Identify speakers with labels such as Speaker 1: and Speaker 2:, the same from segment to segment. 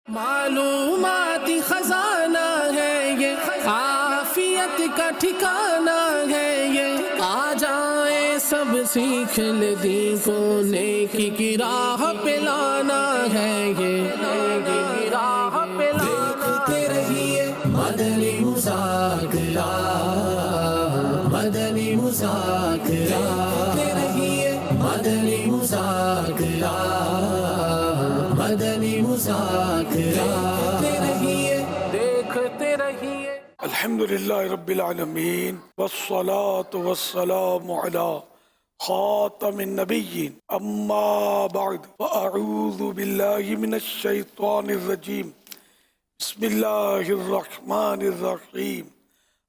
Speaker 1: معلومات خزانہ ہے یہ، عافیت کا ٹھکانہ ہے یہ، آ جائیں سب سیکھ لے دین کو، نیکی کی راہ پہ لانا ہے یہ، نیکی کی راہ پہ دیکھتے رہیے مدنی مذاکرہ، مدنی مذاکرہ، دیکھتے رہیے مدنی مذاکرہ، مدنی مذاکرہ، دیکھتے رہیے۔
Speaker 2: الحمدللہ رب العالمین والصلاة والسلام علی خاتم النبیین اما بعد فاعوذ باللہ من الشیطان الرجیم بسم اللہ الرحمن الرحیم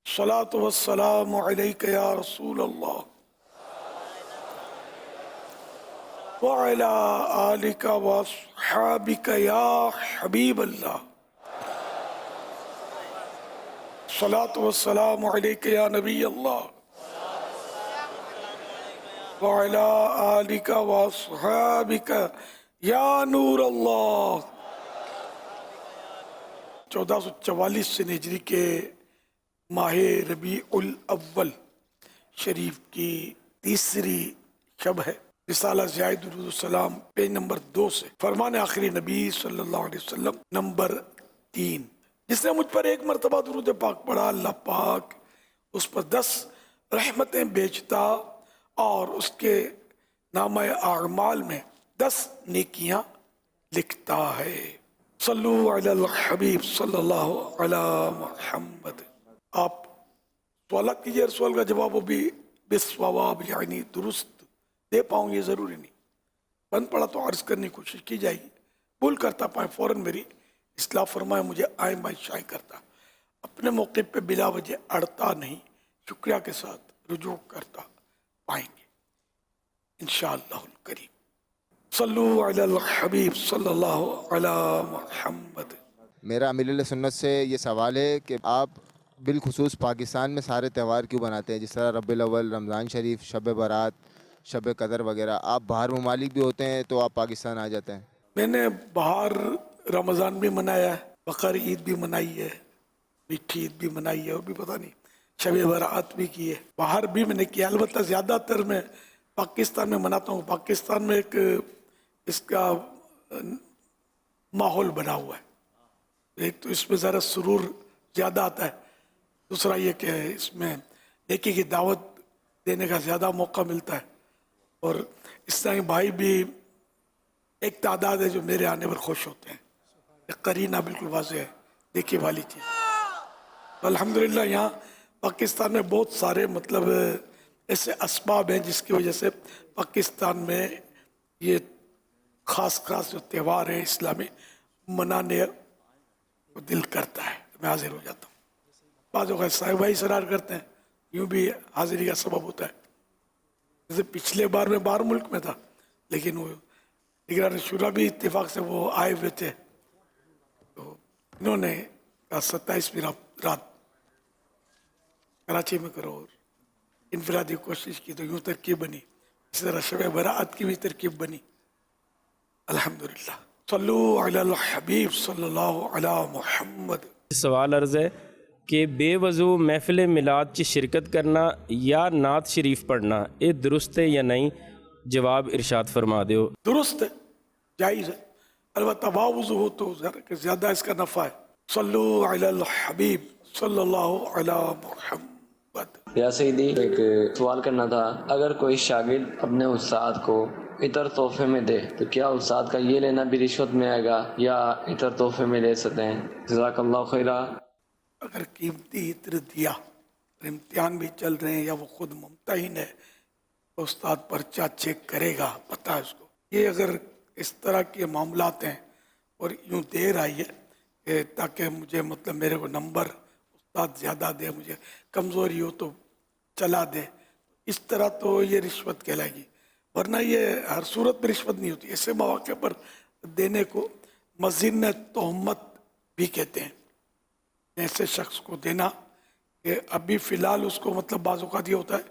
Speaker 2: الصلاة والسلام علیک یا رسول اللہ وعلی آلک واصحابک یا حبیب اللہ الصلاة والسلام علیک یا نبی اللہ وعلی آلک واصحابک یا نور اللہ۔ 1444 ہجری کے ماہ ربیع الاول شریف کی تیسری شب ہے۔ رسالہ ضیاء درود السلام پیج نمبر 2 سے فرمان آخری نبی صلی اللہ علیہ وسلم نمبر 3۔ جس نے مجھ پر ایک مرتبہ درود پاک پڑھا، اللہ پاک اس پر 10 رحمتیں بیچتا اور اس کے نامہ اعمال میں 10 نیکیاں لکھتا ہے۔ صلو علی الحبیب صلی اللہ علی محمد۔ آپ سوالات کیجئے، سوال کا جواب وہ بھی بالصواب یعنی درست دے پاؤں یہ ضروری نہیں، بند پڑا تو عرض کرنے کی کوشش کی جائے گی، بھول کرتا پائیں فوراً میری اصلاح فرمائے، مجھے آئیں بائیں شائع کرتا، اپنے موقع پہ بلا وجہ اڑتا نہیں، شکریہ کے ساتھ رجوع کرتا پائیں گے انشاءاللہ الکریم۔ صلو علی الحبیب صلی اللہ علی محمد۔
Speaker 3: میرا امیر سنت سے یہ سوال ہے کہ آپ بالخصوص پاکستان میں سارے تہوار کیوں مناتے ہیں، جس طرح ربیع الاول، رمضان شریف، شب برات، شب قدر وغیرہ؟ آپ باہر ممالک بھی ہوتے ہیں تو آپ پاکستان آ جاتے ہیں۔
Speaker 2: میں نے باہر رمضان بھی منایا ہے، بقر عید بھی منائی ہے، میٹھی عید بھی منائی ہے، اور بھی پتہ نہیں شب برات بھی کی ہے، باہر بھی میں نے کیا۔ البتہ زیادہ تر میں پاکستان میں مناتا ہوں۔ پاکستان میں ایک اس کا ماحول بنا ہوا ہے، ایک تو اس میں ذرا سرور زیادہ آتا ہے، دوسرا یہ کہ اس میں نیکی کی دعوت دینے کا زیادہ موقع ملتا ہے، اور اسلامی بھائی بھی ایک تعداد ہے جو میرے آنے پر خوش ہوتے ہیں۔ ایک قرینہ بالکل واضح ہے، دیکھے والی چیز۔ الحمدللہ یہاں پاکستان میں بہت سارے مطلب ایسے اسباب ہیں جس کی وجہ سے پاکستان میں یہ خاص خاص جو تہوار ہیں اسلامی منانے کو دل کرتا ہے، میں حاضر ہو جاتا ہوں۔ بعض اوقات صاحب بھائی اصرار کرتے ہیں، یوں بھی حاضری کا سبب ہوتا ہے۔ جیسے پچھلے بار میں باہر ملک میں تھا، لیکن وہ نگران شورا بھی اتفاق سے وہ آئے ہوئے تھے، تو انہوں نے کہا 27ویں رات کراچی میں کرو، اور انفرادی کوشش کی تو یوں ترکیب بنی، اسی طرح شب برات کی بھی ترکیب بنی۔ الحمدللہ۔ صلو علی الحبیب صلی اللہ علی محمد۔
Speaker 4: سوال عرض ہے کہ بے وضو محفل میلاد چ شرکت کرنا یا نعت شریف پڑھنا یہ درست ہے یا نہیں؟ جواب ارشاد فرما دیو۔
Speaker 2: درست ہے، جائز ہے، البتہ باوضو ہو تو زیادہ اس کا نفع ہے۔ صلو علی الحبیب صلی اللہ علی محمد۔
Speaker 5: یا سیدی، ایک سوال کرنا تھا، اگر کوئی شاگرد اپنے استاد کو عطر تحفے میں دے تو کیا استاد کا یہ لینا بھی رشوت میں آئے گا یا عطر تحفے میں لے سکتے ہیں؟ جزاک اللہ خیرہ۔
Speaker 2: اگر قیمتی عطر دیا، امتحان بھی چل رہے ہیں یا وہ خود ممتحن ہے، تو استاد پرچہ چیک کرے گا، پتہ ہے اس کو۔ یہ اگر اس طرح کے معاملات ہیں اور یوں دے رہا ہے کہ تاکہ مجھے مطلب میرے کو نمبر استاد زیادہ دے، مجھے کمزوری ہو تو چلا دے، اس طرح تو یہ رشوت کہلائے گی، ورنہ یہ ہر صورت میں رشوت نہیں ہوتی۔ ایسے مواقع پر دینے کو مزین تہمت بھی کہتے ہیں، ایسے شخص کو دینا کہ ابھی فی الحال اس کو مطلب بعض اوقات یہ ہوتا ہے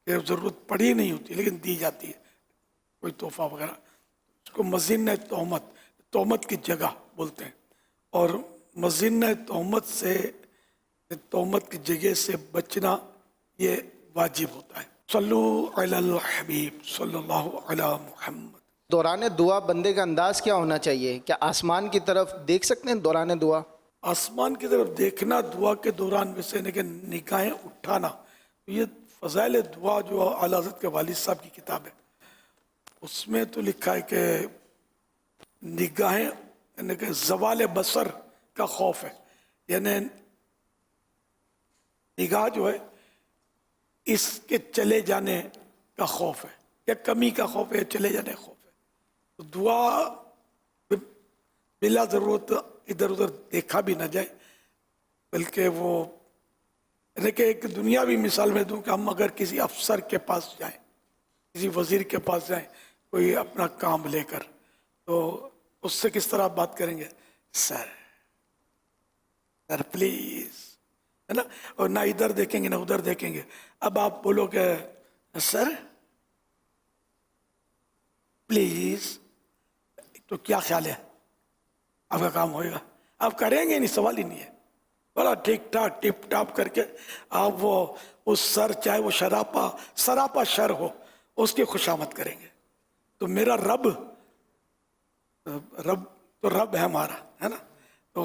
Speaker 2: کہ ضرورت پڑی نہیں ہوتی لیکن دی جاتی ہے کوئی تحفہ وغیرہ، اس کو مزین تہمت، تہمت کی جگہ بولتے ہیں، اور مظنہ تہمت سے، تہمت کی جگہ سے بچنا یہ واجب ہوتا ہے۔ صلو علی الحبیب صلی اللہ علی محمد۔
Speaker 6: دوران دعا بندے کا انداز کیا ہونا چاہیے؟ کیا آسمان کی طرف دیکھ سکتے ہیں دوران دعا؟
Speaker 2: آسمان کی طرف دیکھنا دعا کے دوران میں سے کہ نگاہیں اٹھانا، یہ فضائل دعا جو اعلیٰ حضرت کے والد صاحب کی کتاب ہے، اس میں تو لکھا ہے کہ نگاہیں یعنی کہ زوال بصر کا خوف ہے، یعنی نگاہ جو ہے اس کے چلے جانے کا خوف ہے، یا کمی کا خوف ہے، یا چلے جانے کا خوف ہے۔ تو دعا بلا ضرورت ادھر ادھر دیکھا بھی نہ جائے، بلکہ وہ یعنی کہ ایک دنیاوی مثال میں دوں کہ ہم اگر کسی افسر کے پاس جائیں، کسی وزیر کے پاس جائیں کوئی اپنا کام لے کر، تو اس سے کس طرح بات کریں گے؟ سر پلیز، ہے نا، اور نہ ادھر دیکھیں گے نہ ادھر دیکھیں گے۔ اب آپ بولو کہ سر پلیز، تو کیا خیال ہے آپ کا کام ہوئے گا؟ آپ کریں گے نہیں، سوال ہی نہیں ہے۔ بڑا ٹھیک ٹھاک ٹپ ٹاپ کر کے آپ وہ اس سر، چاہے وہ سراپا شر ہو، اس کی خوشامد کریں گے۔ تو میرا رب تو رب ہے ہمارا، ہے نا، تو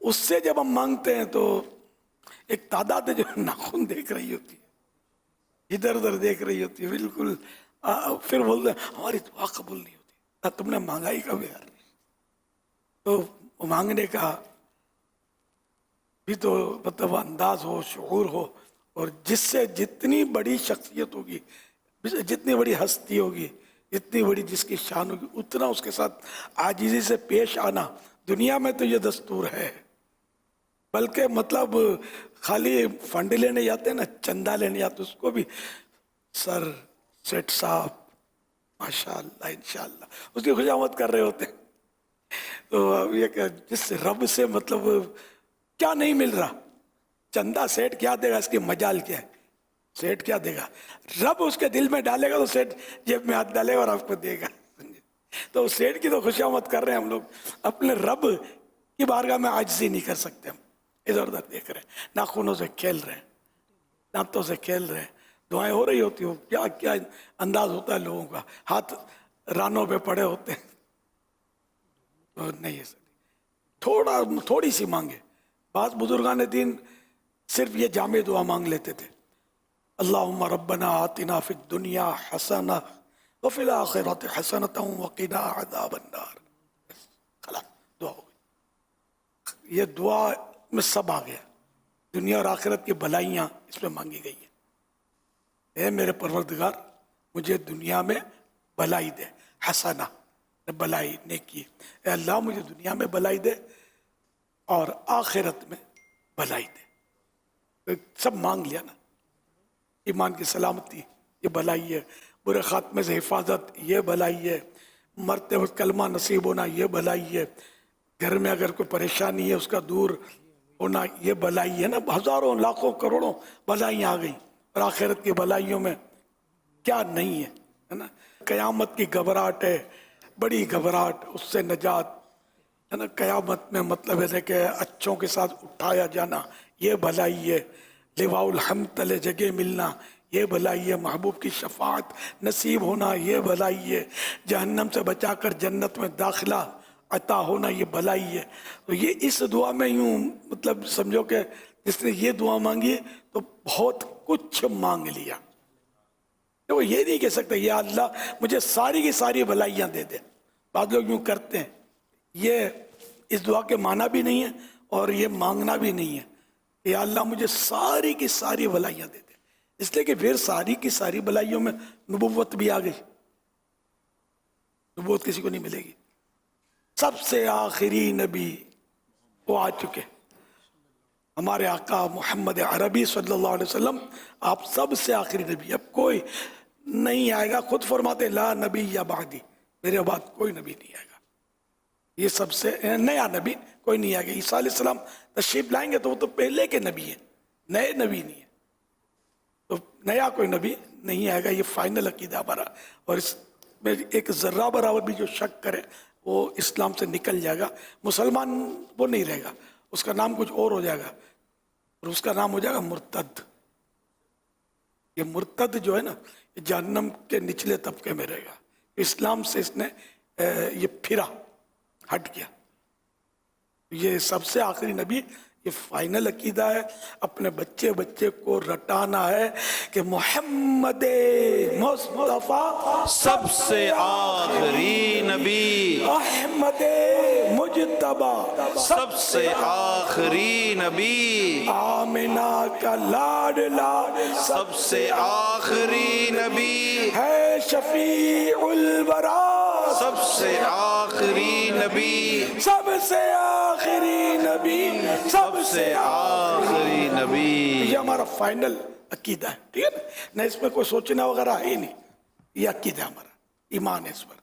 Speaker 2: اس سے جب ہم مانگتے ہیں تو ایک تعداد ہے جو ناخن دیکھ رہی ہوتی ہے، ادھر ادھر دیکھ رہی ہوتی ہے، بالکل پھر بولتے ہیں ہماری دعا قبول نہیں ہوتی، تم نے مانگا ہی کبھی یار۔ تو مانگنے کا بھی تو مطلب انداز ہو، شعور ہو، اور جس سے جتنی بڑی شخصیت ہوگی، جتنی بڑی ہستی ہوگی، جتنی بڑی جس کی شان ہوگی، اتنا اس کے ساتھ عاجزی سے پیش آنا۔ دنیا میں تو یہ دستور ہے، بلکہ مطلب خالی فنڈ لینے جاتے ہیں نا، چندہ لینے جاتے، اس کو بھی سر سیٹ صاحب ماشاءاللہ انشاءاللہ اس کی خوشامد کر رہے ہوتے ہیں۔ تو اب یہ کہ جس رب سے مطلب کیا نہیں مل رہا، چندہ سیٹ کیا دے گا، اس کی مجال کیا ہے، سیٹ کیا دے گا؟ رب اس کے دل میں ڈالے گا تو سیٹ جیب میں ہاتھ ڈالے گا اور آپ کو دے گا۔ تو سیٹ کی تو خوشامد کر رہے ہیں ہم لوگ، اپنے رب کی بارگاہ میں عاجزی نہیں کر سکتے، ہم ادھر ادھر دیکھ رہے ہیں، ناخنوں سے کھیل رہے ہیں، دانتوں سے کھیل رہے ہیں، دعائیں ہو رہی ہوتی ہو، کیا کیا انداز ہوتا ہے لوگوں کا، ہاتھ رانوں پہ پڑے ہوتے ہیں۔ تو نہیں ہے، تھوڑی سی مانگے۔ بعض بزرگان دین صرف یہ جامع دعا مانگ لیتے تھے، اللہم ربنا آتنا فی الدنیا حسنہ وفی الآخرۃ حسنۃ وقنا عذاب النار، خلاص دعا ہو گئی۔ یہ دعا میں سب آ گیا، دنیا اور آخرت کی بھلائیاں اس میں مانگی گئی ہیں۔ اے میرے پروردگار مجھے دنیا میں بھلائی دے، حسنہ بھلائی نیکی، اے اللہ مجھے دنیا میں بھلائی دے اور آخرت میں بھلائی دے۔ سب مانگ لیا نا، ایمان کی سلامتی یہ بھلائی ہے، برے خاتمے سے حفاظت یہ بھلائی ہے، مرتے وقت کلمہ نصیب ہونا یہ بھلائی ہے، گھر میں اگر کوئی پریشانی ہے اس کا دور ہونا یہ بھلائی ہے نا۔ ہزاروں لاکھوں کروڑوں بھلائیاں آ گئیں، اور آخرت کی بھلائیوں میں کیا نہیں ہے نا۔ قیامت کی گھبراہٹ ہے، بڑی گھبراہٹ، اس سے نجات ہے نا۔ قیامت میں مطلب ہے کہ اچھوں کے ساتھ اٹھایا جانا یہ بھلائی ہے، لواء الحمد تلے جگہ ملنا یہ بھلائی ہے، محبوب کی شفاعت نصیب ہونا یہ بھلائی ہے، جہنم سے بچا کر جنت میں داخلہ عطا ہونا یہ بھلائی ہے۔ تو یہ اس دعا میں یوں مطلب سمجھو کہ جس نے یہ دعا مانگی تو بہت کچھ مانگ لیا۔ تو وہ یہ نہیں کہہ سکتے یا اللہ مجھے ساری کی ساری بھلائیاں دے دے، بعض لوگ یوں کرتے ہیں، یہ اس دعا کے معنی بھی نہیں ہے اور یہ مانگنا بھی نہیں ہے کہ یا اللہ مجھے ساری کی ساری بھلائیاں دے دے، اس لیے کہ پھر ساری کی ساری بھلائیوں میں نبوت بھی آ گئی، نبوت کسی کو نہیں ملے گی۔ سب سے آخری نبی وہ آ چکے، ہمارے آقا محمد عربی صلی اللہ علیہ وسلم، آپ سب سے آخری نبی، اب کوئی نہیں آئے گا، خود فرماتے لا نبی یا بعدی، میرے بعد کوئی نبی نہیں آئے گا، یہ سب سے نیا نبی کوئی نہیں آئے گا۔ عیسیٰ علیہ السلام تشریف لائیں گے تو وہ تو پہلے کے نبی ہیں، نئے نبی نہیں ہیں، تو نیا کوئی نبی نہیں آئے گا، یہ فائنل عقیدہ ہمارا۔ اور اس میں ایک ذرہ برابر بھی جو شک کرے وہ اسلام سے نکل جائے گا، مسلمان وہ نہیں رہے گا، اس کا نام کچھ اور ہو جائے گا، اور اس کا نام ہو جائے گا مرتد۔ یہ مرتد جو ہے نا، یہ جہنم کے نچلے طبقے میں رہے گا، اسلام سے اس نے یہ پھرا، ہٹ گیا۔ یہ سب سے آخری نبی، یہ فائنل عقیدہ ہے، اپنے بچے کو رٹانا ہے کہ محمد مصطفیٰ
Speaker 7: سب سے آخری نبی،
Speaker 2: احمد مجتبی
Speaker 7: سب سے آخری نبی،
Speaker 2: آمنہ کا لاڈلا
Speaker 7: سب سے آخری نبی،
Speaker 2: ہے شفیع الورا
Speaker 7: سب سے آخری نبی،
Speaker 2: سب سے آخری نبی، سب
Speaker 7: سے آخری نبی۔
Speaker 2: یہ ہمارا فائنل عقیدہ ہے، ٹھیک ہے نا؟ نہ اس میں کوئی سوچنا وغیرہ ہے ہی نہیں، یہ عقیدہ ہے ہمارا، ایمان ہے اس پر،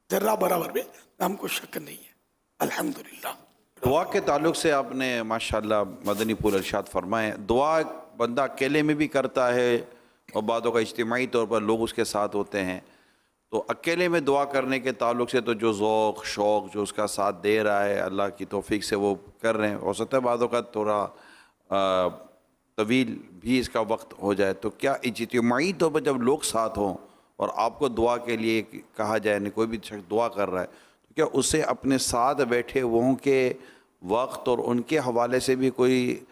Speaker 2: ذرہ برابر بھی ہم کو شک نہیں ہے، الحمدللہ۔
Speaker 7: دعا کے تعلق سے آپ نے ماشاءاللہ مدنی پور ارشاد فرمائے، دعا بندہ اکیلے میں بھی کرتا ہے اور بعضوں کا اجتماعی طور پر لوگ اس کے ساتھ ہوتے ہیں، تو اکیلے میں دعا کرنے کے تعلق سے تو جو ذوق شوق جو اس کا ساتھ دے رہا ہے اللہ کی توفیق سے وہ کر رہے ہیں، ہو سکتا ہے بعضوں کا تھوڑا طویل بھی اس کا وقت ہو جائے، تو کیا اجتماعی طور پر جب لوگ ساتھ ہوں اور آپ کو دعا کے لیے کہا جائے، نہیں کوئی بھی شخص دعا کر رہا ہے، تو کیا اسے اپنے ساتھ بیٹھے ہوں کے وقت اور ان کے حوالے سے بھی کوئی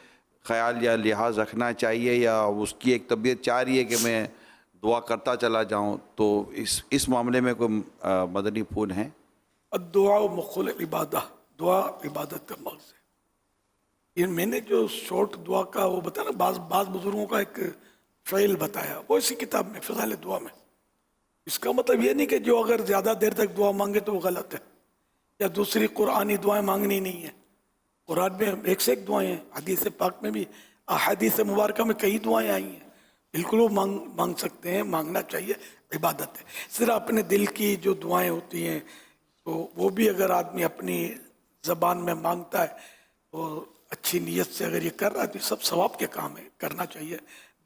Speaker 7: خیال یا لحاظ رکھنا چاہیے، یا اس کی ایک طبیعت چاہ رہی ہے کہ میں دعا کرتا چلا جاؤں، تو اس معاملے میں کوئی مدنی پھول ہیں؟
Speaker 2: الدعاء مخ العبادہ، دعا عبادت کا مغز ہے۔ یہ میں نے جو شارٹ دعا کا وہ بتایا نا، بعض بزرگوں کا ایک فعل بتایا، وہ اسی کتاب میں فضائل دعا میں۔ اس کا مطلب یہ نہیں کہ جو اگر زیادہ دیر تک دعا مانگے تو وہ غلط ہے، یا دوسری قرآنی دعائیں مانگنی نہیں ہیں۔ قرآن میں ایک سے ایک دعائیں ہیں، حدیث پاک میں بھی، احادیث مبارکہ میں کئی دعائیں آئی ہیں، بالکل وہ مانگ سکتے ہیں، مانگنا چاہیے، عبادت ہے۔ صرف اپنے دل کی جو دعائیں ہوتی ہیں تو وہ بھی اگر آدمی اپنی زبان میں مانگتا ہے اور اچھی نیت سے اگر یہ کر رہا ہے تو یہ سب ثواب کے کام ہے، کرنا چاہیے۔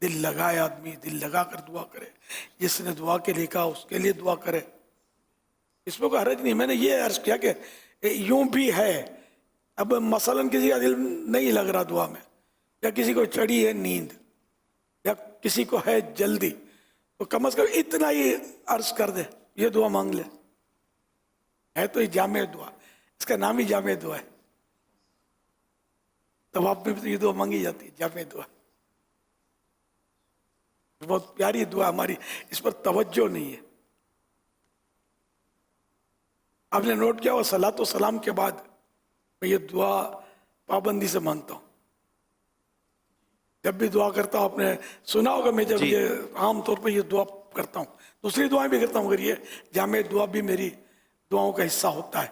Speaker 2: دل لگائے آدمی، دل لگا کر دعا کرے، جس نے دعا کے لکھا اس کے لیے دعا کرے، اس میں کوئی حرج نہیں۔ میں نے یہ عرض کیا کہ یوں بھی ہے، اب مثلاً کسی کا دل نہیں لگ رہا دعا میں، یا کسی کو چڑھی ہے نیند، یا کسی کو ہے جلدی، تو کم از کم اتنا ہی عرض کر دے، یہ دعا مانگ لے، ہے تو یہ جامع دعا، اس کا نام ہی جامع دعا ہے۔ طواف میں بھی تو یہ دعا مانگی جاتی ہے، جامع دعا، بہت پیاری دعا، ہماری اس پر توجہ نہیں ہے۔ آپ نے نوٹ کیا ہوا، صلاۃ و سلام کے بعد میں یہ دعا پابندی سے مانگتا ہوں، جب بھی دعا کرتا ہوں، آپ نے سنا ہوگا میں جب یہ عام طور پہ یہ دعا کرتا ہوں، دوسری دعائیں بھی کرتا ہوں، مگر یہ جامع دعا بھی میری دعاؤں کا حصہ ہوتا ہے۔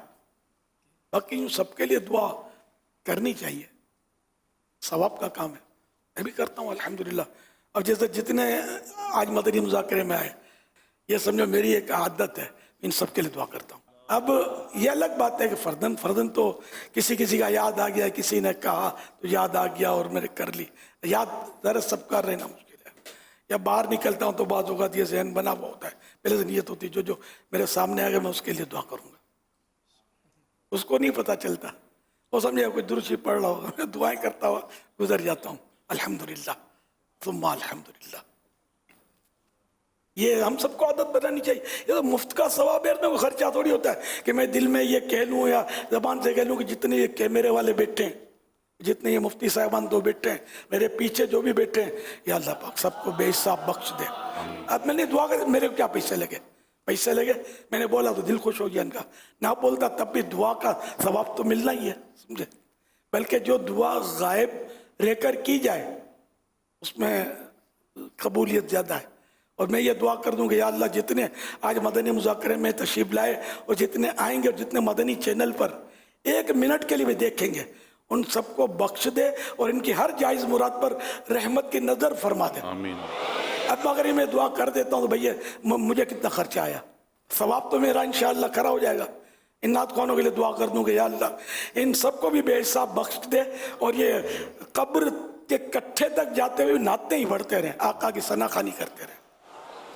Speaker 2: باقی یوں سب کے لیے دعا کرنی چاہیے، ثواب کا کام ہے، میں بھی کرتا ہوں الحمدللہ۔ اب جیسے جتنے آج مدنی مذاکرے میں آئے، یہ سمجھو میری ایک عادت ہے، ان سب کے لیے دعا کرتا ہوں۔ اب یہ الگ بات ہے کہ فردن تو کسی کا یاد آ گیا، کسی نے کہا تو یاد آ گیا اور میں نے کر لی، یاد ذرا سب کا رہنا مشکل ہے۔ یا باہر نکلتا ہوں تو بعض اوقات یہ ذہن بنا ہوا ہوتا ہے، پہلے سے نیت ہوتی ہے جو میرے سامنے آ گیا میں اس کے لیے دعا کروں گا، اس کو نہیں پتہ چلتا، وہ سمجھے کوئی درشی پڑھ رہا ہوگا، میں دعائیں کرتا ہوا گزر جاتا ہوں، الحمدللہ ثم الحمدللہ۔ یہ ہم سب کو عادت بنانی چاہیے، یہ تو مفت کا ثواب ہے، اس میں کوئی خرچہ تھوڑی ہوتا ہے کہ میں دل میں یہ کہہ لوں یا زبان سے کہہ لوں کہ جتنے یہ کیمرے والے بیٹھے ہیں، جتنے یہ مفتی صاحبان دو بیٹھے ہیں، میرے پیچھے جو بھی بیٹھے ہیں، یا اللہ پاک سب کو بے حساب بخش دے۔ اب میں نے دعا کر، میرے کو کیا پیسے لگے، میں نے بولا تو دل خوش ہو گیا ان کا، نہ بولتا تب بھی دعا کا ثواب تو ملنا ہی ہے، سمجھے؟ بلکہ جو دعا غائب رہ کر کی جائے اس میں قبولیت زیادہ ہے۔ اور میں یہ دعا کر دوں کہ یا اللہ جتنے آج مدنی مذاکرے میں تشریف لائے اور جتنے آئیں گے اور جتنے مدنی چینل پر ایک منٹ کے لیے بھی دیکھیں گے، ان سب کو بخش دے اور ان کی ہر جائز مراد پر رحمت کی نظر فرما دے، آمین۔ اب اگر یہ میں دعا کر دیتا ہوں تو بھئی مجھے کتنا خرچہ آیا، ثواب تو میرا انشاءاللہ کھڑا ہو جائے گا۔ ان نعت خوانوں کے لیے دعا کر دوں کہ یا اللہ ان سب کو بھی بے حساب بخش دے، اور یہ قبر کے کٹھے تک جاتے ہوئے نعتیں ہی پڑھتے رہیں، آقا کی ثنا خوانی کرتے رہیں۔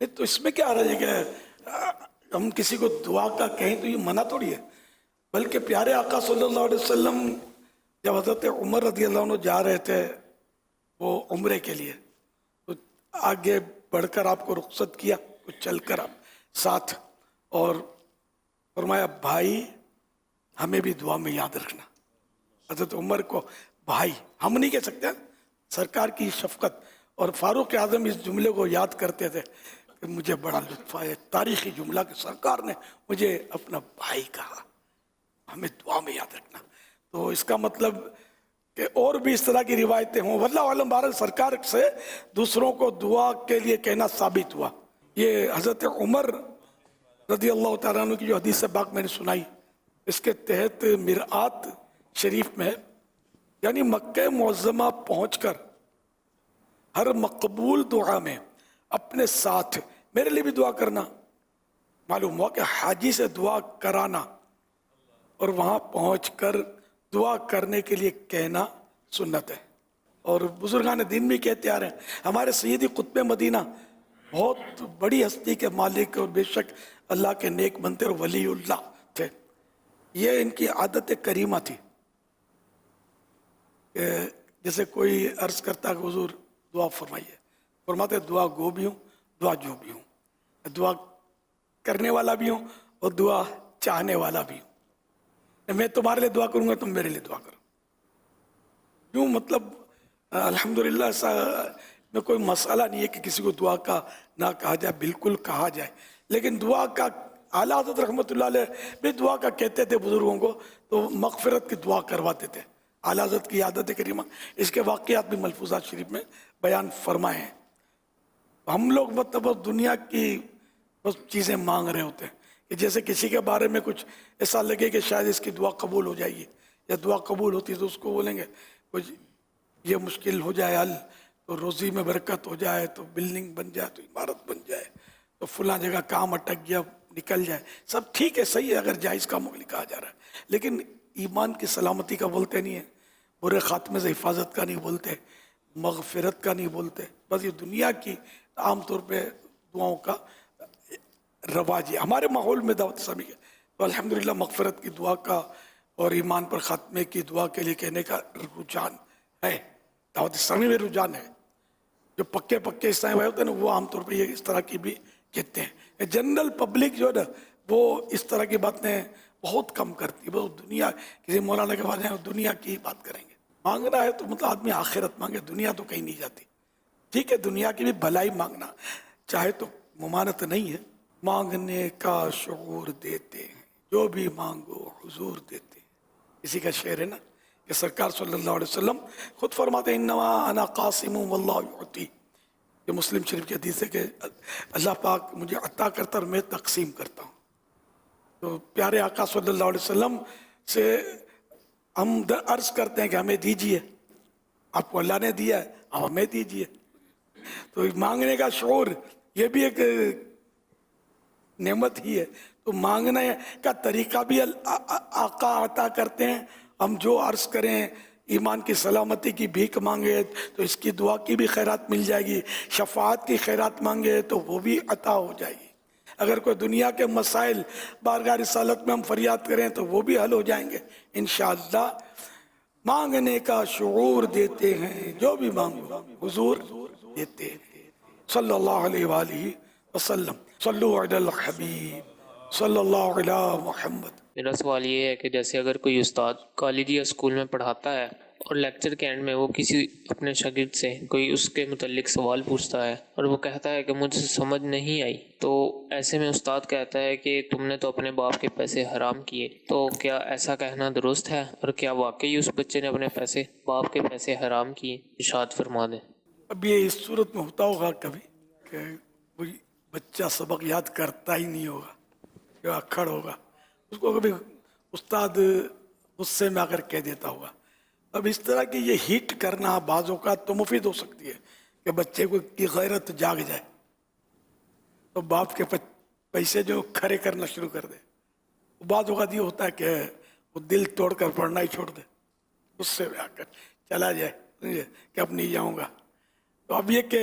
Speaker 2: نہیں تو اس میں کیا رہے کہ ہم کسی کو دعا کا کہیں تو یہ منع تھوڑی ہے، بلکہ پیارے آقا صلی اللہ علیہ وسلم جب حضرت عمر رضی اللہ عنہ جا رہے تھے وہ عمرے کے لیے، تو آگے بڑھ کر آپ کو رخصت کیا، کچھ چل کر آپ ساتھ، اور فرمایا بھائی ہمیں بھی دعا میں یاد رکھنا۔ حضرت عمر کو بھائی ہم نہیں کہہ سکتے، سرکار کی شفقت، اور فاروق اعظم اس جملے کو یاد کرتے تھے کہ مجھے بڑا لطف آیا، تاریخی جملہ کہ سرکار نے مجھے اپنا بھائی کہا، ہمیں دعا میں یاد رکھنا۔ تو اس کا مطلب کہ اور بھی اس طرح کی روایتیں ہوں، واللہ عالم، بہرحال سرکار سے دوسروں کو دعا کے لیے کہنا ثابت ہوا۔ یہ حضرت عمر رضی اللہ تعالیٰ عنہ کی جو حدیث پاک میں نے سنائی، اس کے تحت مرآت شریف میں، یعنی مکہ معظمہ پہنچ کر ہر مقبول دعا میں اپنے ساتھ میرے لیے بھی دعا کرنا، معلوم ہوا کہ حاجی سے دعا کرانا اور وہاں پہنچ کر دعا کرنے کے لیے کہنا سنت ہے، اور بزرگان دین بھی کہتے آ رہے ہیں۔ ہمارے سیدی قطب مدینہ بہت بڑی ہستی کے مالک اور بے شک اللہ کے نیک بندے اور ولی اللہ تھے، یہ ان کی عادت کریمہ تھی کہ جیسے کوئی عرض کرتا کہ حضور دعا فرمائیے، فرماتے دعا گو بھی ہوں، دعا جو بھی ہوں، دعا کرنے والا بھی ہوں اور دعا چاہنے والا بھی ہوں، میں تمہارے لیے دعا کروں گا تم میرے لیے دعا کرو۔ کیوں؟ مطلب الحمدللہ ایسا میں کوئی مسئلہ نہیں ہے کہ کسی کو دعا کا نہ کہا جائے، بالکل کہا جائے، لیکن دعا کا اعلیٰ حضرت رحمۃ اللہ علیہ بھی دعا کا کہتے تھے بزرگوں کو، تو مغفرت کی دعا کرواتے تھے، اعلیٰ حضرت کی عادت کریمہ، اس کے واقعات بھی ملفوظات شریف میں بیان فرمائے ہیں۔ ہم لوگ مطلب دنیا کی بس چیزیں مانگ رہے ہوتے ہیں، کہ جیسے کسی کے بارے میں کچھ ایسا لگے کہ شاید اس کی دعا قبول ہو جائے گی، یا دعا قبول ہوتی ہے تو اس کو بولیں گے کچھ یہ مشکل ہو جائے حل، تو روزی میں برکت ہو جائے، تو بلڈنگ بن جائے، تو عمارت بن جائے، تو فلاں جگہ کام اٹک گیا نکل جائے، سب ٹھیک ہے، صحیح ہے اگر جائز کاموں کے لیے کہا جا رہا ہے، لیکن ایمان کی سلامتی کا بولتے نہیں ہیں، برے خاتمے سے حفاظت کا نہیں بولتے، مغفرت کا نہیں بولتے، بس یہ دنیا کی عام طور پہ دعاؤں کا رواج ہے ہمارے ماحول میں دعوت اسلامی ہے۔ تو الحمدللہ مغفرت کی دعا کا اور ایمان پر خاتمے کی دعا کے لیے کہنے کا رجحان ہے، دعوت اسلامی میں رجحان ہے۔ جو پکے اسلامی بھائی ہوتے ہیں نا، وہ عام طور پہ یہ اس طرح کی بھی کہتے ہیں۔ جنرل پبلک جو ہے نا، وہ اس طرح کی باتیں بہت کم کرتی ہے، بہت دنیا، کسی مولانا کے بعد دنیا کی بات کریں گے۔ مانگنا ہے تو مطلب آدمی آخرت مانگے، دنیا تو کہیں نہیں جاتی، ٹھیک ہے، دنیا کی بھی بھلائی مانگنا چاہے تو ممانعت نہیں ہے، مانگنے کا شعور دیتے ہیں، جو بھی مانگو حضور دیتے ہیں۔ اسی کا شعر ہے نا کہ سرکار صلی اللہ علیہ وسلم خود فرماتے ہیں انما انا قاسم واللہ یعطی، یہ مسلم شریف کی حدیث ہے کہ اللہ پاک مجھے عطا کرتا اور میں تقسیم کرتا ہوں۔ تو پیارے آقا صلی اللہ علیہ وسلم سے ہم عرض کرتے ہیں کہ ہمیں دیجیے، آپ کو اللہ نے دیا ہے، آپ ہمیں دیجیے۔ تو مانگنے کا شعور یہ بھی ایک نعمت ہی ہے، تو مانگنے کا طریقہ بھی آقا عطا کرتے ہیں۔ ہم جو عرض کریں، ایمان کی سلامتی کی بھیک مانگے تو اس کی دعا کی بھی خیرات مل جائے گی، شفاعت کی خیرات مانگے تو وہ بھی عطا ہو جائے گی، اگر کوئی دنیا کے مسائل بارگاہ رسالت میں ہم فریاد کریں تو وہ بھی حل ہو جائیں گے انشاءاللہ۔ مانگنے کا شعور دیتے ہیں، جو بھی مانگو حضور دیتے ہیں۔ صلی اللہ علیہ وآلہ وسلم، صلو علی الحبیب صلی اللہ علی محمد۔
Speaker 8: میرا سوال یہ ہے کہ جیسے اگر کوئی استاد کالج یا اسکول میں پڑھاتا ہے اور لیکچر کے اینڈ میں وہ کسی اپنے شاگرد سے کوئی اس کے متعلق سوال پوچھتا ہے اور وہ کہتا ہے کہ مجھے سمجھ نہیں آئی، تو ایسے میں استاد کہتا ہے کہ تم نے تو اپنے باپ کے پیسے حرام کیے، تو کیا ایسا کہنا درست ہے؟ اور کیا واقعی اس بچے نے اپنے پیسے، باپ کے پیسے حرام کیے؟ ارشاد فرما دیں۔
Speaker 2: اب یہ اس صورت میں ہوتا ہوگا کبھی کہ کوئی بچہ سبق یاد کرتا ہی نہیں ہوگا، جو اکھڑ ہوگا، اس کو کبھی استاد غصے میں آ کر کہہ دیتا ہوگا۔ اب اس طرح کی یہ ہیٹ کرنا بعض اوقات تو مفید ہو سکتی ہے کہ بچے کو کی غیرت جاگ جائے، تو باپ کے پیسے جو کھڑے کرنا شروع کر دے۔ بعض اوقات یہ ہوتا ہے کہ وہ دل توڑ کر پڑھنا ہی چھوڑ دے، غصے میں آ کر چلا جائے کہ اب نہیں جاؤں گا۔ تو اب یہ کہ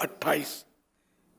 Speaker 2: 28,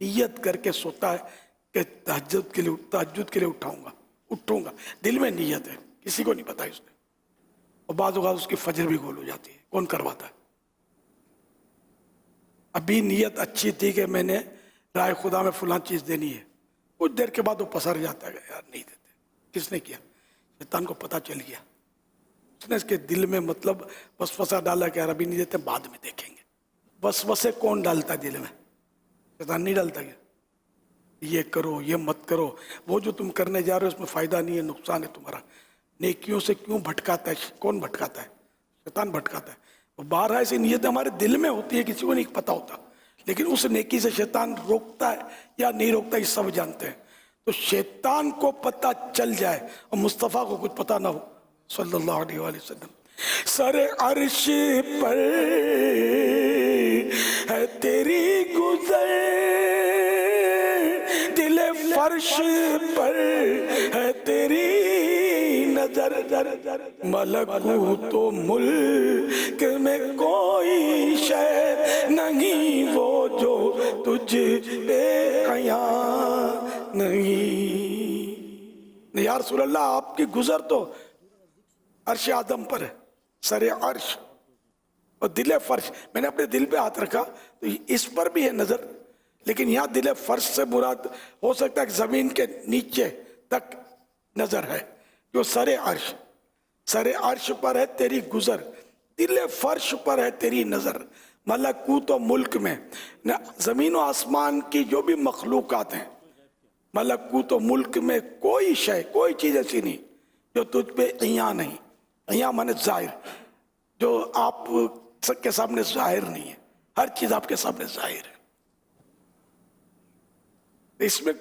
Speaker 2: نیت کر کے سوتا ہے کہ تہجد کے لیے اٹھوں گا، دل میں نیت ہے، کسی کو نہیں پتا اس نے، اور بعض اوقات اس کی فجر بھی گول ہو جاتی ہے، کون کرواتا ہے؟ ابھی نیت اچھی تھی کہ میں نے رائے خدا میں فلاں چیز دینی ہے، کچھ دیر کے بعد وہ پسر جاتا ہے، یار نہیں دیتے. کس نے کیا؟ شیطان کو پتہ چل گیا، اس نے اس کے دل میں مطلب وسوسہ ڈالا کہ یار ابھی نہیں دیتے، بعد میں دیکھیں گے. وسوسے کون ڈالتا ہے دل میں؟ شیطان نہیں ڈالتا کیا؟ یہ کرو، یہ مت کرو، وہ جو تم کرنے جا رہے ہو اس میں فائدہ نہیں ہے، نقصان ہے تمہارا. نیکیوں سے کیوں بھٹکاتا ہے؟ کون بھٹکاتا ہے؟ شیطان بھٹکاتا ہے. باہر ایسی نیت ہمارے دل میں ہوتی ہے، کسی کو نہیں پتا ہوتا، لیکن اس نیکی سے شیطان روکتا ہے یا نہیں روکتا یہ سب جانتے ہیں. تو شیطان کو پتہ چل جائے اور مصطفیٰ کو کچھ پتہ نہ ہو صلی اللہ علیہ وآلہ وسلم. سر عرش پر ہے تیری گزر، دل فرش پر ہے تیری نظر، ملکوت و ملک میں کوئی شے نہیں وہ جو تجھ پہ عیاں نہیں. یا رسول اللہ آپ کی گزر تو عرش آدم پر ہے، سر عرش اور دل فرش. میں نے اپنے دل پہ ہاتھ رکھا تو اس پر بھی ہے نظر، لیکن یہاں دل فرش سے مراد ہو سکتا ہے کہ زمین کے نیچے تک نظر ہے. جو سر عرش پر ہے تیری گزر، دل فرش پر ہے تیری نظر. ملکوت و ملک میں زمین و آسمان کی جو بھی مخلوقات ہیں، ملکوت و ملک میں کوئی شے، کوئی چیز ایسی نہیں جو تجھ پہ عیاں نہیں. عیاں مانے ظاہر، جو آپ سب کے سامنے ظاہر نہیں ہے، ہر چیز آپ کے سامنے ظاہر ہے. اس میں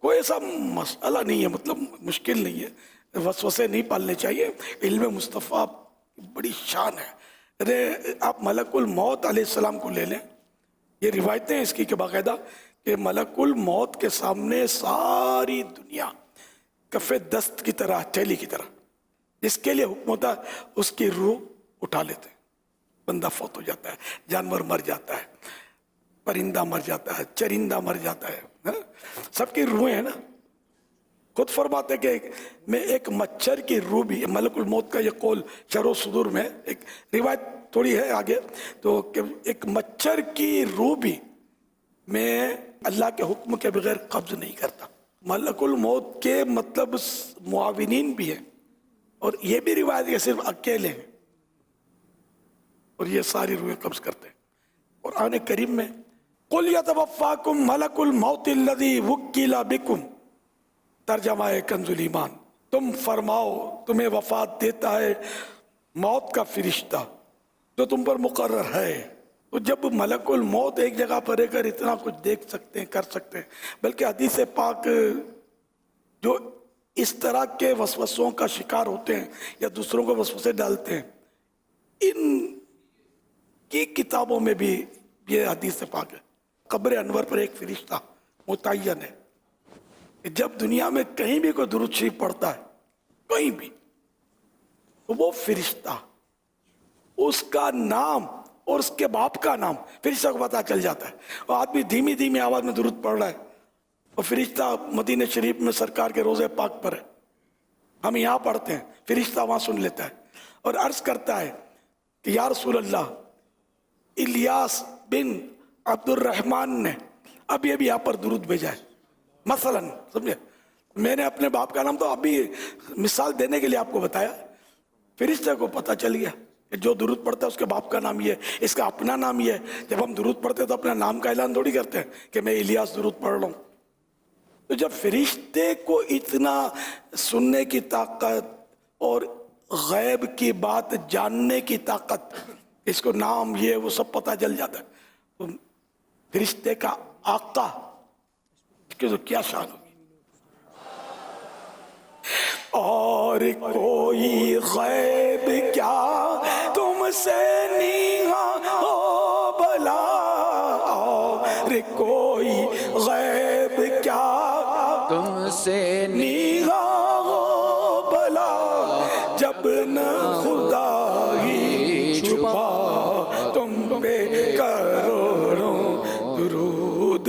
Speaker 2: کوئی ایسا مسئلہ نہیں ہے، مطلب مشکل نہیں ہے، وسوسے نہیں پالنے چاہیے. علم مصطفیٰ بڑی شان ہے. ارے آپ ملک الموت علیہ السلام کو لے لیں، یہ روایتیں اس کی کہ باقاعدہ کہ ملک الموت کے سامنے ساری دنیا کف دست کی طرح، تھیلی کی طرح، جس کے لیے حکم ہوتا ہے اس کی روح اٹھا لیتے ہیں. بندہ فوت ہو جاتا ہے، جانور مر جاتا ہے، پرندہ مر جاتا ہے، چرندہ مر جاتا ہے، سب کی روحیں ہیں نا. خود فرماتے کہ میں ایک مچھر کی روح بھی، ملک الموت کا یہ قول شرح صدور میں ایک روایت تھوڑی ہے آگے، تو کہ ایک مچھر کی روح بھی میں اللہ کے حکم کے بغیر قبض نہیں کرتا. ملک الموت کے مطلب معاونین بھی ہیں، اور یہ بھی روایت کہ صرف اکیلے ہیں اور یہ ساری روحیں قبض کرتے ہیں. قرآن کریم میں قُلْ يَتَوَفَّاكُمْ مَلَكُ الْمَوْتِ الَّذِي وُكِّلَ بِكُمْ، ترجمہ ہے کنز الایمان، تم فرماؤ تمہیں وفات دیتا ہے موت کا فرشتہ جو تم پر مقرر ہے. تو جب ملک الموت ایک جگہ پر رہ کر اتنا کچھ دیکھ سکتے ہیں، کر سکتے ہیں، بلکہ حدیث پاک جو اس طرح کے وسوسوں کا شکار ہوتے ہیں یا دوسروں کو وسوسے ڈالتے ہیں، ان کی کتابوں میں بھی یہ حدیث پاک ہے. قبر انور پر ایک فرشتہ متعین ہے کہ جب دنیا میں کہیں بھی کوئی درود شریف پڑھتا ہے، کہیں بھی، تو وہ فرشتہ اس کا نام اور اس کے باپ کا نام فرشتہ کو پتہ چل جاتا ہے. اور آدمی دھیمی دھیمی آواز میں درود پڑھ رہا ہے اور فرشتہ مدینہ شریف میں سرکار کے روضہ پاک پر ہے، ہم یہاں پڑھتے ہیں، فرشتہ وہاں سن لیتا ہے اور عرض کرتا ہے کہ یا رسول اللہ، الیاس بن عبد الرحمن نے اب یہ بھی یہاں پر درود بھیجا ہے مثلا، سمجھے، میں نے اپنے باپ کا نام تو ابھی مثال دینے کے لیے آپ کو بتایا. فرشتے کو پتہ چل گیا کہ جو درود پڑھتا ہے اس کے باپ کا نام یہ ہے، اس کا اپنا نام یہ ہے. جب ہم درود پڑھتے ہیں تو اپنا نام کا اعلان تھوڑی کرتے ہیں کہ میں الیاس درود پڑھ رہا ہوں. تو جب فرشتے کو اتنا سننے کی طاقت اور غیب کی بات جاننے کی طاقت، اس کو نام یہ وہ سب پتہ چل جاتا ہے، تو فرشتے کا آقا کہ تو کیا شان ہوگی. اور کوئی غیب کیا تم سے نیہا ہو بھلا، اور کوئی غیب کیا تم سے نیہا ہو بھلا، جب نہ خدا ہی چھپا تم پہ کروڑوں درود،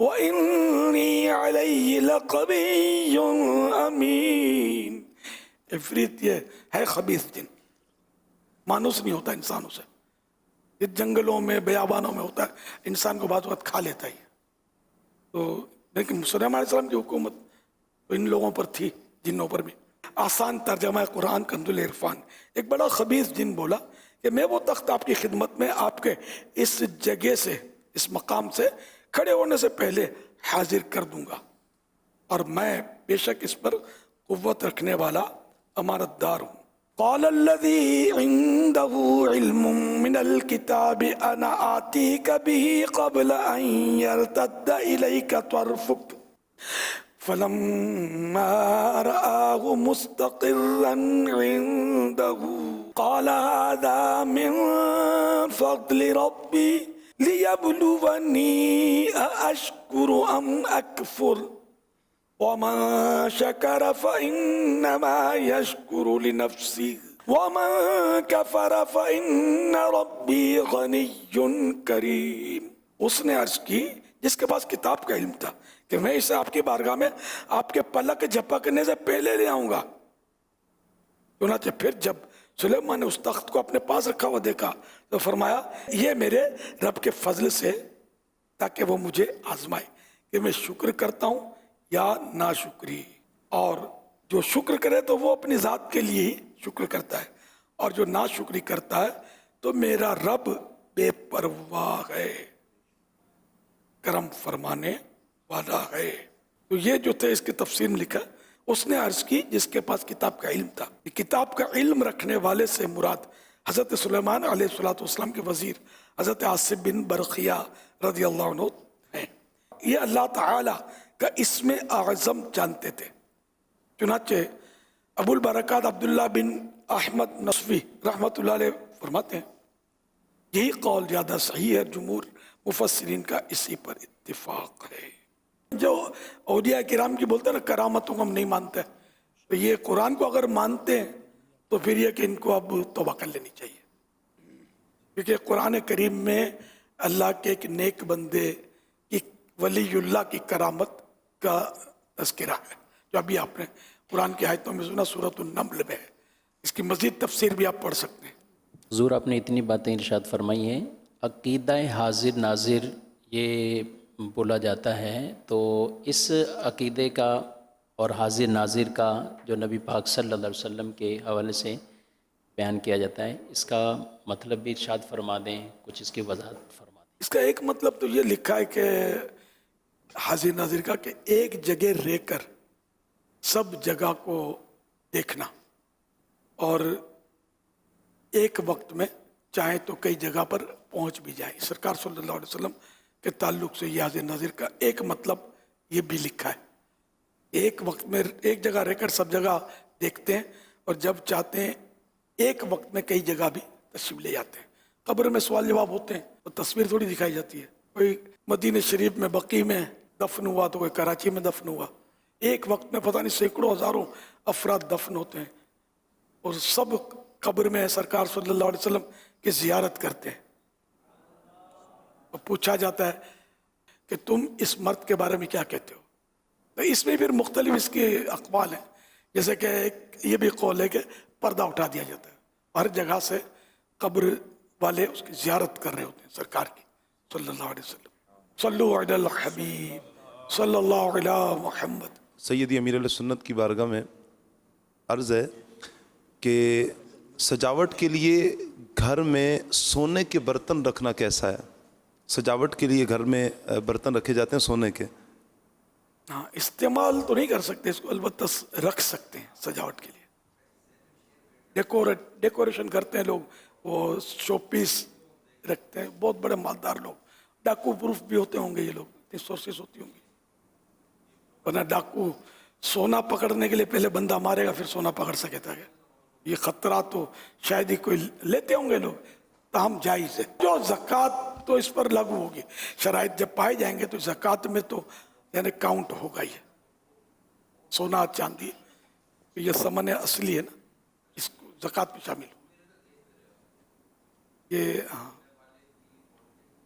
Speaker 2: وَإِنِّي عَلَيْهِ لَقَوِيٌّ أَمِينٌ. عفریت یہ ہے خبیث جن، مانوس نہیں ہوتا انسانوں سے، یہ جنگلوں میں بیابانوں میں ہوتا ہے، انسان کو بعض وقت کھا لیتا ہی. تو لیکن سلیمان علیہ السلام کی حکومت تو ان لوگوں پر تھی، جنوں پر بھی. آسان ترجمہ قرآن کنز العرفان. ایک بڑا خبیث جن بولا کہ میں وہ تخت آپ کی خدمت میں آپ کے اس جگہ سے، اس مقام سے کھڑے ہونے سے پہلے حاضر کر دوں گا، اور میں بے شک اس پر قوت رکھنے والا امانت دار ہوں. قال الذي عنده علم من الكتاب انا آتيك به قبل ان يرتد اليك طرفك فلما رآه مستقرا عنده قال هذا من فضل ربي ليبلوني أأشكر أم أكفر ومن شكر فإنما يشكر لنفسه ومن كفر فإن ربي غني كريم. اس نے عرض کی جس کے پاس کتاب کا علم تھا کہ میں اسے آپ کی بارگاہ میں آپ کے پلک جھپکنے سے پہلے لے آؤں گا. چنانچہ پھر جب سلیمان نے اس تخت کو اپنے پاس رکھا ہوا دیکھا تو فرمایا یہ میرے رب کے فضل سے، تاکہ وہ مجھے آزمائے کہ میں شکر کرتا ہوں یا ناشکری. اور جو شکر کرے تو وہ اپنی ذات کے لیے ہی شکر کرتا ہے، اور جو ناشکری کرتا ہے تو میرا رب بے پرواہ ہے، کرم فرمانے والا ہے. تو یہ جو تھے اس کی تفسیر میں لکھا. اس نے عرض کی جس کے پاس کتاب کا علم تھا. کتاب کا علم رکھنے والے سے مراد حضرت سلیمان علیہ السلام کے وزیر حضرت عاصم بن برقیہ رضی اللہ عنہ ہیں. یہ اللہ تعالی کا اسم اعظم جانتے تھے. چنانچہ ابو البرکات عبداللہ بن احمد نصفی رحمۃ اللہ علیہ فرماتے ہیں یہی قول زیادہ صحیح ہے، جمہور مفسرین کا اسی پر اتفاق ہے. جو اولیاء کرام کی بولتے ہیں نا کرامتوں کو ہم نہیں مانتے، تو یہ قرآن کو اگر مانتے ہیں تو پھر یہ کہ ان کو اب توبہ کر لینی چاہیے، کیونکہ قرآن کریم میں اللہ کے ایک نیک بندے کی، ولی اللہ کی کرامت کا تذکرہ ہے، جو ابھی آپ نے قرآن کی آیتوں میں سنا، سورۃ النمل میں ہے. اس کی مزید تفسیر بھی آپ پڑھ سکتے ہیں.
Speaker 9: حضور آپ نے اتنی باتیں ارشاد فرمائی ہیں. عقیدہ حاضر ناظر یہ بولا جاتا ہے، تو اس عقیدے کا اور حاضر ناظر کا جو نبی پاک صلی اللہ علیہ وسلم کے حوالے سے بیان کیا جاتا ہے، اس کا مطلب بھی ارشاد فرما دیں، کچھ اس کی وضاحت فرما دیں.
Speaker 2: اس کا ایک مطلب تو یہ لکھا ہے کہ حاضر ناظر کا کہ ایک جگہ رہ کر سب جگہ کو دیکھنا، اور ایک وقت میں چاہے تو کئی جگہ پر پہنچ بھی جائے. سرکار صلی اللہ علیہ وسلم کے تعلق سے یہ حاضر ناظر کا ایک مطلب یہ بھی لکھا ہے. ایک وقت میں ایک جگہ رہ کر سب جگہ دیکھتے ہیں، اور جب چاہتے ہیں ایک وقت میں کئی جگہ بھی تشریف لے جاتے ہیں. قبر میں سوال جواب ہوتے ہیں تو تصویر تھوڑی دکھائی جاتی ہے. کوئی مدینہ شریف میں بقیع میں دفن ہوا تو کوئی کراچی میں دفن ہوا. ایک وقت میں پتہ نہیں سینکڑوں ہزاروں افراد دفن ہوتے ہیں، اور سب قبر میں سرکار صلی اللہ علیہ وسلم کی زیارت کرتے ہیں. اور پوچھا جاتا ہے کہ تم اس مرد کے بارے میں کیا کہتے ہو. تو اس میں پھر مختلف اس کے اقوال ہیں، جیسے کہ یہ بھی قول ہے کہ پردہ اٹھا دیا جاتا ہے. ہر جگہ سے قبر والے اس کی زیارت کر رہے ہوتے ہیں سرکار کی صلی اللہ علیہ وسلم. صلو علی الحبیب صلی اللہ علی محمد.
Speaker 10: سیدی امیر علیہ سنت کی بارگاہ میں عرض ہے کہ سجاوٹ کے لیے گھر میں سونے کے برتن رکھنا کیسا ہے؟ سجاوٹ کے لیے گھر میں برتن رکھے جاتے ہیں سونے کے.
Speaker 2: ہاں، استعمال تو نہیں کر سکتے اس کو، البتہ رکھ سکتے ہیں سجاوٹ کے لیے. ڈیکوریشن کرتے ہیں لوگ، وہ شو پیس رکھتے ہیں. بہت بڑے مالدار لوگ، ڈاکو پروف بھی ہوتے ہوں گے یہ لوگ، اتنی سورسز ہوتی ہوں گی. ورنہ ڈاکو سونا پکڑنے کے لیے پہلے بندہ مارے گا پھر سونا پکڑ سکے تھا. یہ خطرات تو شاید ہی کوئی لیتے ہوں گے لوگ، تاہم جائز ہے. جو زکوٰۃ تو اس پر لاگو ہوگی، شرائط جب پائے جائیں گے تو زکوٰۃ میں تو یعنی کاؤنٹ ہوگا. یہ سونا چاندی یہ ثمن اصلی ہے نا، اس کو زکوٰۃ میں شامل ہو. یہ ہاں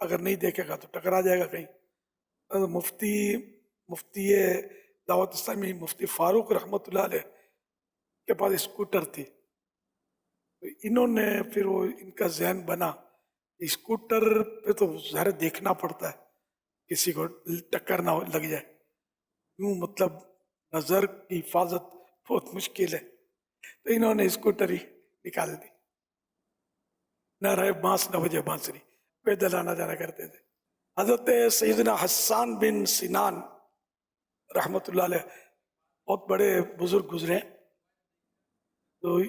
Speaker 2: اگر نہیں دیکھے گا تو ٹکرا جائے گا کہیں. مفتی دعوت اسلامی مفتی فاروق رحمۃ اللہ علیہ کے پاس اسکوٹر تھی. انہوں نے پھر وہ ان کا ذہن بنا اسکوٹر پہ تو ظاہر دیکھنا پڑتا ہے کسی کو ٹکر نہ لگ جائے، یوں مطلب نظر کی حفاظت بہت مشکل ہے. تو انہوں نے اسکوٹر ہی نکال دی، نہ رہے بانس نہ بجے بانسری، پیدل آنا جانا کرتے تھے. حضرت سیدنا حسان بن سنان رحمۃ اللہ علیہ بہت بڑے بزرگ گزرے ہیں. تو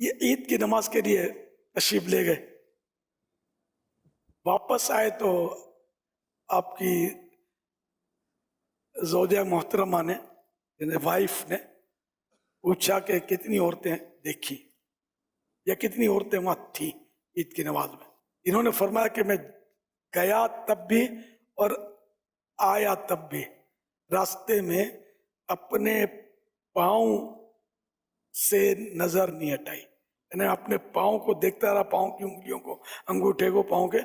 Speaker 2: یہ عید کی نماز کے لیے تشریف لے گئے. واپس آئے تو آپ کی زوجہ محترمہ نے یعنی وائف نے پوچھا کہ کتنی عورتیں دیکھی یا کتنی عورتیں وہاں تھیں عید کی نماز میں. انہوں نے فرمایا کہ میں گیا تب بھی اور آیا تب بھی راستے میں اپنے پاؤں سے نظر نہیں ہٹائی، یعنی اپنے پاؤں کو دیکھتا رہا، پاؤں کی انگلیوں کو، انگوٹھے کو، پاؤں کے،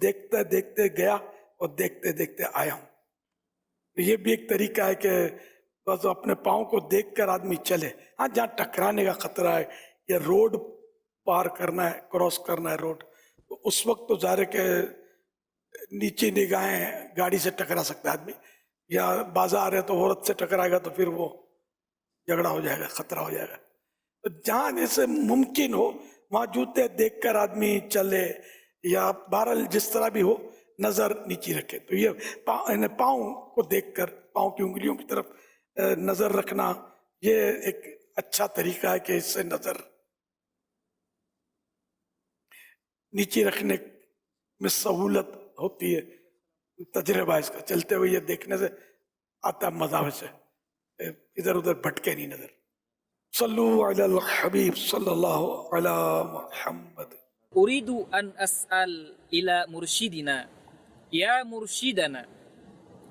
Speaker 2: دیکھتے دیکھتے گیا اور دیکھتے دیکھتے آیا ہوں. یہ بھی ایک طریقہ ہے کہ بس اپنے پاؤں کو دیکھ کر آدمی چلے. ہاں جہاں ٹکرانے کا خطرہ ہے یا روڈ پار کرنا ہے، کراس کرنا ہے روڈ، تو اس وقت تو ظاہر ہے کہ نیچے نگاہیں گاڑی سے ٹکرا سکتا ہے آدمی، یا بازار ہے تو عورت سے ٹکرائے گا تو پھر وہ جھگڑا ہو جائے گا، خطرہ ہو جائے گا. تو جہاں جیسے ممکن ہو وہاں جوتے دیکھ کر آدمی چلے، یا بہرحال جس طرح بھی ہو نظر نیچی رکھے. تو یہ پاؤں کو دیکھ کر، پاؤں کی انگلیوں کی طرف نظر رکھنا، یہ ایک اچھا طریقہ ہے کہ اس سے نظر نیچی رکھنے میں سہولت ہوتی ہے. تجربہ اس کا چلتے ہوئے یہ دیکھنے سے آتا مزہ سے، ادھر ادھر بھٹکے نہیں نظر. صلو علی الحبیب صلی اللہ علی محمد.
Speaker 11: أريد أن أسأل إلى مرشدنا يا مرشدنا،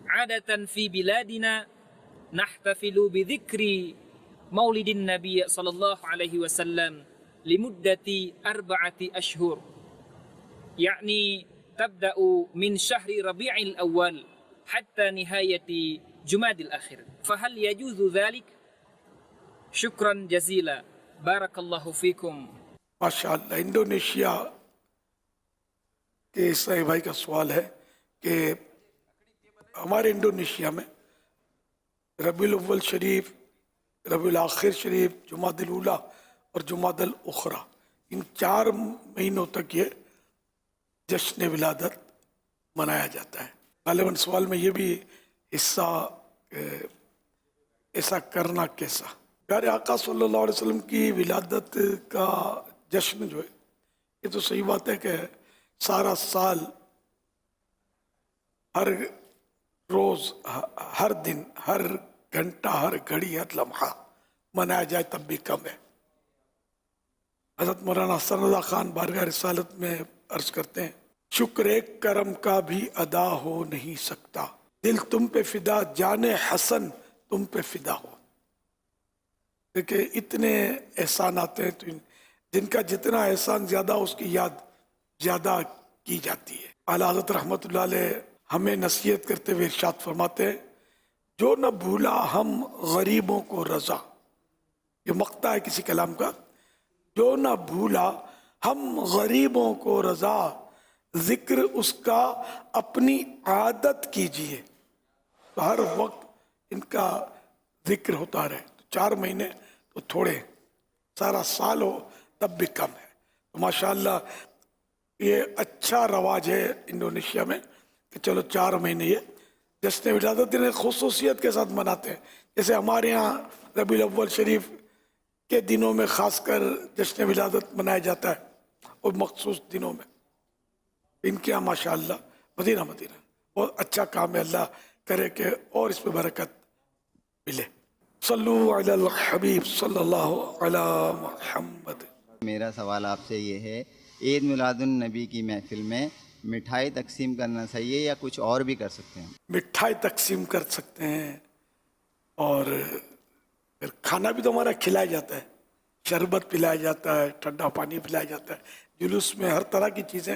Speaker 11: عادة في بلادنا نحتفل بذكر مولد النبي صلى الله عليه وسلم لمدة 4 أشهر، يعني تبدأ من شهر ربيع الأول حتى نهاية جماد الآخر، فهل يجوز ذلك؟ شكرا جزيلا، بارك الله فيكم.
Speaker 2: ماشاء اللہ. انڈونیشیا کے عیسائی بھائی کا سوال ہے کہ ہمارے انڈونیشیا میں ربیع الاول شریف، ربیع الاخر شریف، جمادی الاولیٰ اور جمادی الاخری، ان 4 مہینوں تک یہ جشن ولادت منایا جاتا ہے. غالباً سوال میں یہ بھی حصہ ایسا کرنا کیسا. پیارے آقا صلی اللہ علیہ وسلم کی ولادت کا جشن جو ہے یہ تو صحیح بات ہے کہ سارا سال، ہر روز، ہر دن، ہر گھنٹہ، ہر گھڑی، ہر لمحہ منایا جائے تب بھی کم ہے. حضرت مولانا حسن رضا خان بارگاہ رسالت میں عرض کرتے ہیں، شکر ایک کرم کا بھی ادا ہو نہیں سکتا، دل تم پہ فدا، جان حسن تم پہ فدا ہو. دیکھیں اتنے احسانات ہیں، تو جن کا جتنا احسان زیادہ اس کی یاد زیادہ کی جاتی ہے. اعلیٰ حضرت رحمۃ اللہ علیہ ہمیں نصیحت کرتے ہوئے ارشاد فرماتے ہیں، جو نہ بھولا ہم غریبوں کو رضا. یہ مقطع ہے کسی کلام کا. جو نہ بھولا ہم غریبوں کو رضا، ذکر اس کا اپنی عادت کیجئے. تو ہر وقت ان کا ذکر ہوتا رہے. تو 4 مہینے تو تھوڑے، سارا سال ہو تب بھی کم ہے. تو ماشاءاللہ یہ اچھا رواج ہے انڈونیشیا میں کہ چلو 4 مہینے یہ جشن ولادت انہیں خصوصیت کے ساتھ مناتے ہیں. جیسے ہمارے ہاں ربیع الاول شریف کے دنوں میں خاص کر جشن ولادت منایا جاتا ہے، اور مخصوص دنوں میں. ان کے یہاں ماشاءاللہ مدینہ بہت اچھا کام ہے. اللہ کرے کہ اور اس پہ برکت ملے. صلو علی الحبیب صلی اللہ علی محمد.
Speaker 12: میرا سوال آپ سے یہ ہے، عید میلاد النبی کی محفل میں مٹھائی تقسیم کرنا صحیح ہے یا کچھ اور بھی کر سکتے ہیں؟
Speaker 2: مٹھائی تقسیم کر سکتے ہیں، اور پھر کھانا بھی تو ہمارا کھلایا جاتا ہے، شربت پلایا جاتا ہے، ٹھنڈا پانی پلایا جاتا ہے. جلوس میں ہر طرح کی چیزیں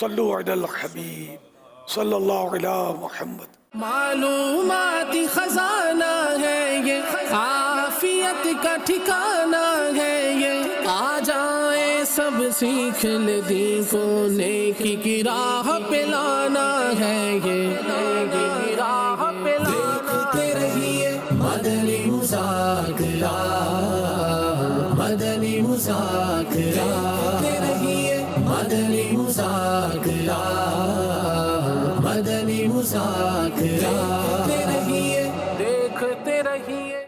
Speaker 2: صلو علی الحبیب صلی اللہ علی محمد.
Speaker 1: معلوماتی خزانہ ہے یہ، عافیت کا ٹھکانہ ہے یہ، آ جائیں سب سیکھ لے دین کو، نیکی کی راہ پہ لانا ہے یہ، نیکی کی راہ پہ لانا. دیکھتے رہیے مدنی مذاکرہ، مدنی مذاکرہ، دیکھتے رہیے مدنی مذاکرہ، مدنی مذاکرہ، دیکھتے رہیے دیکھتے رہیے.